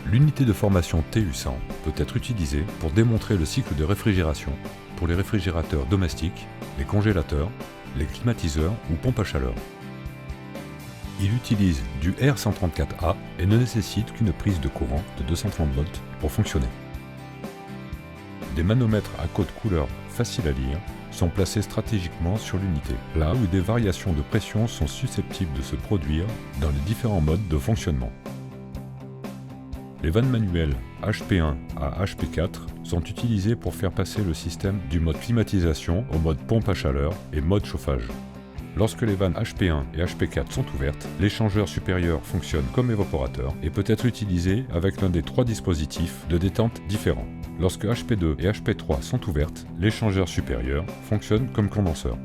L'unité de formation TU100 peut être utilisée pour démontrer le cycle de réfrigération pour les réfrigérateurs domestiques, les congélateurs, les climatiseurs ou pompes à chaleur. Il utilise du R134A et ne nécessite qu'une prise de courant de 230 volts pour fonctionner. Des manomètres à code couleur facile à lire sont placés stratégiquement sur l'unité, là où des variations de pression sont susceptibles de se produire dans les différents modes de fonctionnement. Les vannes manuelles HP1 à HP4 sont utilisées pour faire passer le système du mode climatisation au mode pompe à chaleur et mode chauffage. Lorsque les vannes HP1 et HP4 sont ouvertes, l'échangeur supérieur fonctionne comme évaporateur et peut être utilisé avec l'un des 3 dispositifs de détente différents. Lorsque HP2 et HP3 sont ouvertes, l'échangeur supérieur fonctionne comme condenseur.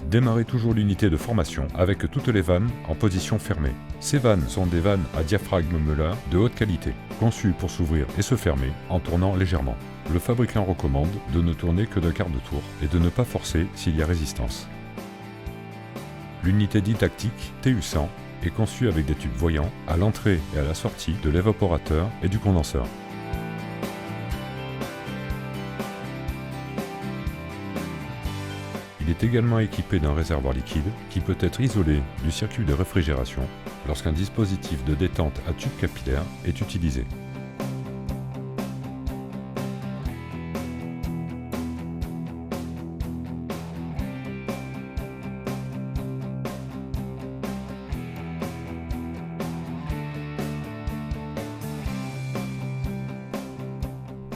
Démarrez toujours l'unité de formation avec toutes les vannes en position fermée. Ces vannes sont des vannes à diaphragme Muller de haute qualité, conçues pour s'ouvrir et se fermer en tournant légèrement. Le fabricant recommande de ne tourner que d'un quart de tour et de ne pas forcer s'il y a résistance. L'unité didactique TU100 est conçue avec des tubes voyants à l'entrée et à la sortie de l'évaporateur et du condenseur. Il est également équipé d'un réservoir liquide qui peut être isolé du circuit de réfrigération lorsqu'un dispositif de détente à tube capillaire est utilisé.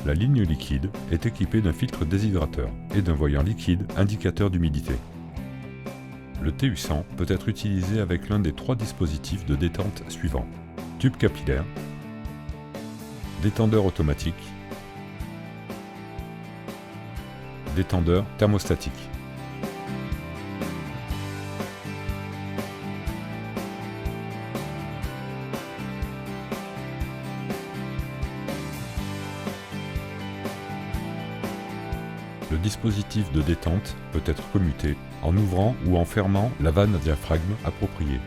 La ligne liquide est équipée d'un filtre déshydrateur et d'un voyant liquide indicateur d'humidité. Le TU100 peut être utilisé avec l'un des 3 dispositifs de détente suivants: tube capillaire, détendeur automatique, détendeur thermostatique. Le dispositif de détente peut être commuté en ouvrant ou en fermant la vanne à diaphragme appropriée.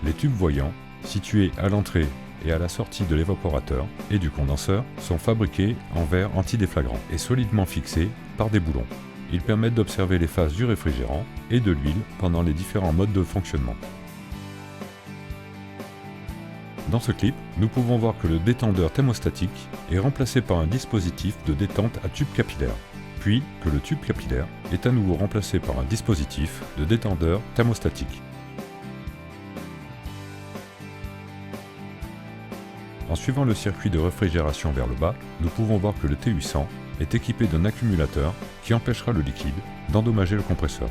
Les tubes voyants, situés à l'entrée et à la sortie de l'évaporateur et du condenseur, sont fabriqués en verre antidéflagrant et solidement fixés par des boulons. Ils permettent d'observer les phases du réfrigérant et de l'huile pendant les différents modes de fonctionnement. Dans ce clip, nous pouvons voir que le détendeur thermostatique est remplacé par un dispositif de détente à tube capillaire, puis que le tube capillaire est à nouveau remplacé par un dispositif de détendeur thermostatique. En suivant le circuit de réfrigération vers le bas, nous pouvons voir que le TU100 est équipé d'un accumulateur qui empêchera le liquide d'endommager le compresseur.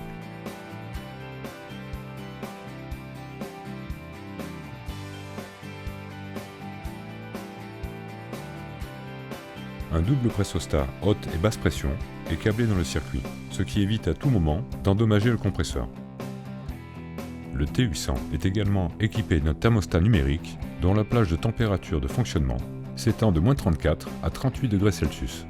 Un double pressostat haute et basse pression est câblé dans le circuit, ce qui évite à tout moment d'endommager le compresseur. Le TU100 est également équipé d'un thermostat numérique dont la plage de température de fonctionnement s'étend de -34 à 38 degrés Celsius.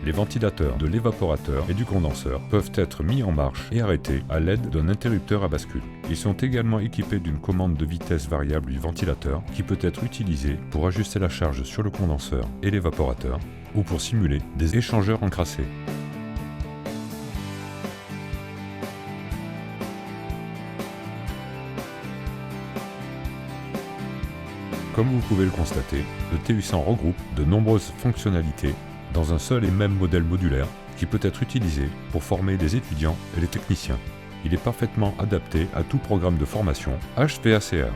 Les ventilateurs de l'évaporateur et du condenseur peuvent être mis en marche et arrêtés à l'aide d'un interrupteur à bascule. Ils sont également équipés d'une commande de vitesse variable du ventilateur qui peut être utilisée pour ajuster la charge sur le condenseur et l'évaporateur ou pour simuler des échangeurs encrassés. Comme vous pouvez le constater, le TU100 regroupe de nombreuses fonctionnalités dans un seul et même modèle modulaire qui peut être utilisé pour former les étudiants et les techniciens. Il est parfaitement adapté à tout programme de formation HVACR.